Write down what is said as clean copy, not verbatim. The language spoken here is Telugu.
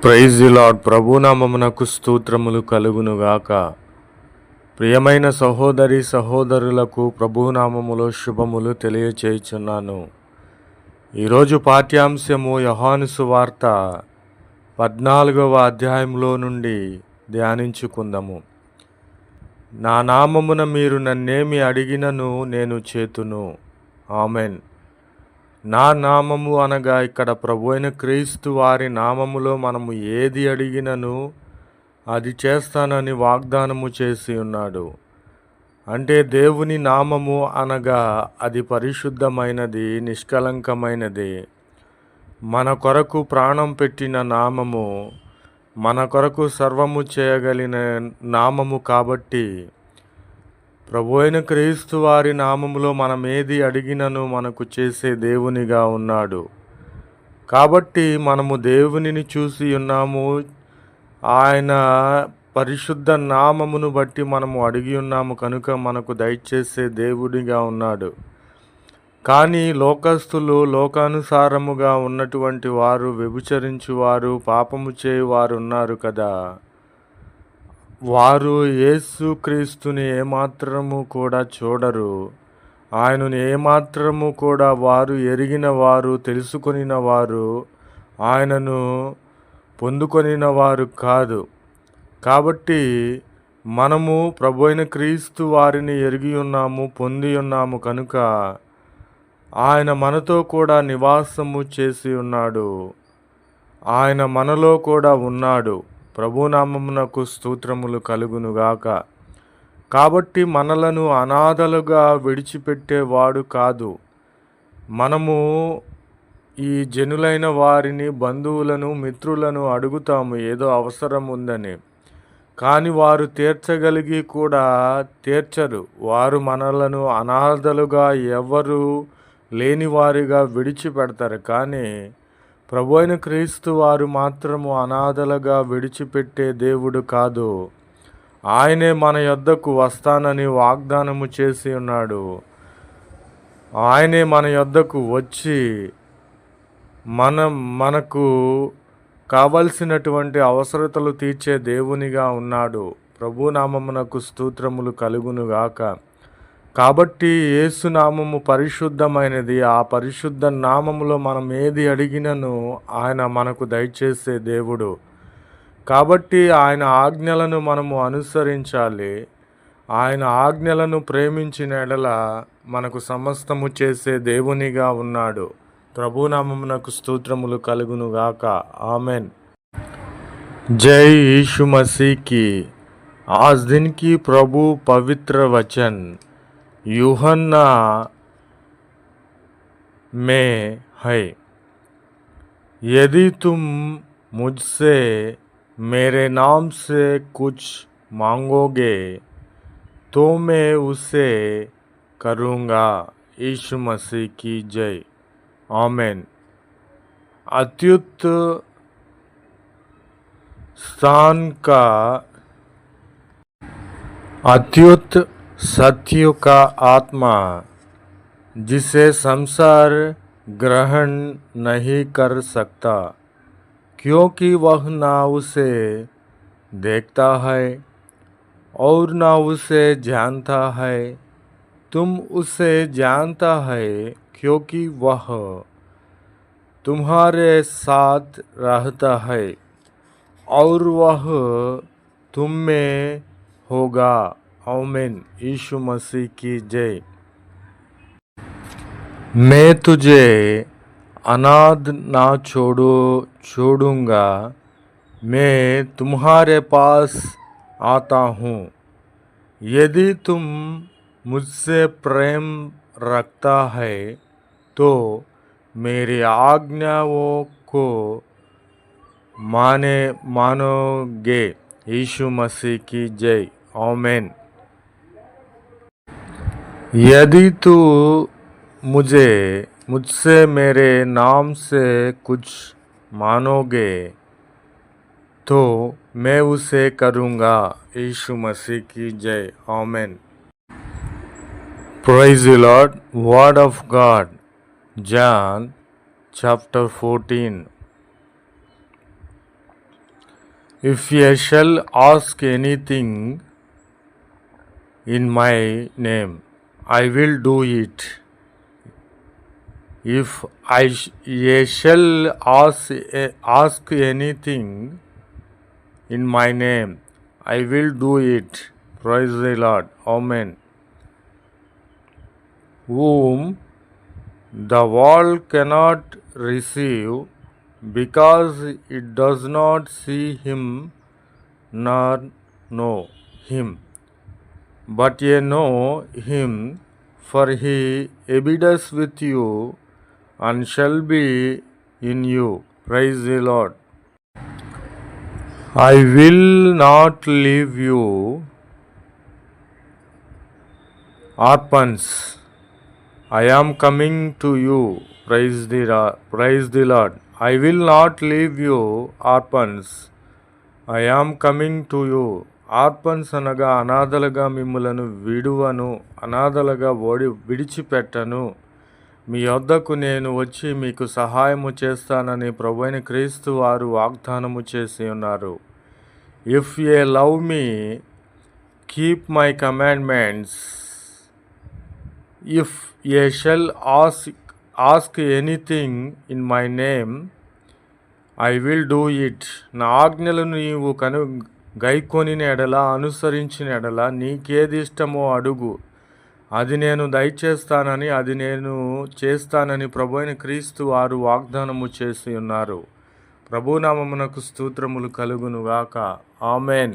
Praise the lord. ప్రభునామమునకు స్తోత్రములు కలుగునుగాక. ప్రియమైన సహోదరి సహోదరులకు ప్రభునామములో శుభములు తెలియచేయుచున్నాను. ఈరోజు పాఠ్యాంశము యోహాను సువార్త 14వ అధ్యాయంలో నుండి ధ్యానించుకుందాము. నా నామమున మీరు నన్నేమి అడిగినను నేను చేతును. ఆమెన్. నా నామము అనగా ఇక్కడ ప్రభు అయిన క్రీస్తు వారి నామములో మనము ఏది అడిగినను అది చేస్తానని వాగ్దానము చేసి ఉన్నాడు. అంటే దేవుని నామము అనగా అది పరిశుద్ధమైనది, నిష్కలంకమైనది. మన కొరకు ప్రాణం పెట్టిన నామము, మన కొరకు సర్వము చేయగలిగిన నామము కాబట్టి ప్రభు అయిన క్రీస్తు వారి నామములో మనం ఏది అడిగినను మనకు చేసే దేవునిగా ఉన్నాడు. కాబట్టి మనము దేవునిని చూసి ఉన్నాము. ఆయన పరిశుద్ధ నామమును బట్టి మనము అడిగి ఉన్నాము కనుక మనకు దయచేసే దేవుడిగా ఉన్నాడు. కానీ లోకస్తులు, లోకానుసారముగా ఉన్నటువంటి వారు, వ్యభిచరించువారు, పాపము చేయువారు ఉన్నారు కదా, వారు యేసుక్రీస్తుని ఏమాత్రము కూడా చూడరు. ఆయనను ఏమాత్రము కూడా వారు ఎరిగిన వారు, తెలుసుకొనిన వారు, ఆయనను పొందుకొనిన వారు కాదు. కాబట్టి మనము ప్రభు అయిన క్రీస్తు వారిని ఎరిగి ఉన్నాము, పొంది ఉన్నాము కనుక ఆయన మనతో కూడా నివాసము చేసి ఉన్నాడు. ఆయన మనలో కూడా ఉన్నాడు. ప్రభునామమునకు స్తోత్రములు కలుగునుగాక. కాబట్టి మనలను అనాథలుగా విడిచిపెట్టేవాడు కాదు. మనము ఈ జనులైన వారిని, బంధువులను, మిత్రులను అడుగుతాము ఏదో అవసరం ఉందని. కానీ వారు తీర్చగలిగి కూడా తీర్చరు. వారు మనలను అనాథలుగా, ఎవరు లేని వారిగా విడిచిపెడతారు. కానీ ప్రభు అయిన క్రీస్తు వారు మాత్రము అనాథలుగా విడిచిపెట్టే దేవుడు కాదు. ఆయనే మన యొద్దకు వస్తానని వాగ్దానము చేసి ఉన్నాడు. ఆయనే మన యొద్దకు వచ్చి మనకు కావలసినటువంటి అవసరతలు తీర్చే దేవునిగా ఉన్నాడు. ప్రభునామమునకు స్తోత్రములు కలుగునుగాక. కాబట్టి యేసు నామము పరిశుద్ధమైనది. ఆ పరిశుద్ధ నామములో మనం ఏది అడిగినను ఆయన మనకు దయచేసే దేవుడు. కాబట్టి ఆయన ఆజ్ఞలను మనము అనుసరించాలి. ఆయన ఆజ్ఞలను ప్రేమించిన ఎడల మనకు సమస్తము చేసే దేవునిగా ఉన్నాడు. ప్రభునామమునకు స్తోత్రములు కలుగునుగాక. ఆమెన్. జై यीशु मसीह की। आज दिन की प्रभु पवित्र वचन यूहन्ना में है। यदि तुम मुझसे मेरे नाम से कुछ मांगोगे तो मैं उसे करूँगा। यीशु मसीह की जय। आमेन। अत्युत स्थान का अत्युत सत्य का आत्मा, जिसे संसार ग्रहण नहीं कर सकता, क्योंकि वह ना उसे देखता है और ना उसे जानता है। तुम उसे जानता है क्योंकि वह तुम्हारे साथ रहता है और वह तुम में होगा। आमीन। यीशु मसीह की जय। मैं तुझे अनाथ ना छोड़ूंगा। मैं तुम्हारे पास आता हूँ। यदि तुम मुझसे प्रेम रखता है तो मेरी आज्ञाओं को मानोगे। यीशु मसीह की जय। आमीन। यदि तू मुझसे मेरे नाम से कुछ मानोगे तो मैं उसे करूँगा। यीशु मसीह की जय। आमीन। Praise the Lord. Word of God. John chapter 14. If ye shall ask anything in my name, I will do it. If ye shall ask anything in my name, I will do it. Praise the Lord. Amen. Whom the world cannot receive, because it does not see him nor know him. But ye know him, for he abides with you and shall be in you. Praise the Lord. I will not leave you orphans. I am coming to you. Praise the Lord. I will not leave you orphans. I am coming to you. ఆర్పన్స్ అనగా అనాథలుగా మిమ్ములను విడువను, అనాథలుగా విడిచిపెట్టను. మీ యొద్దకు నేను వచ్చి మీకు సహాయము చేస్తానని ప్రభువైన క్రీస్తు వారు వాగ్దానము చేసి ఉన్నారు. If ye love me, keep my commandments. If ye shall ask anything in my name, I will do it. నా ఆజ్ఞలను నీవు గైకొనిన ఎడల, అనుసరించిన ఎడల నీకేది ఇష్టమో అడుగు, అది నేను దయచేస్తానని, అది నేను చేస్తానని ప్రభువైన క్రీస్తు వారు వాగ్దానము చేసి ఉన్నారు. ప్రభునామమునకు స్తోత్రములు కలుగునుగాక. ఆమెన్.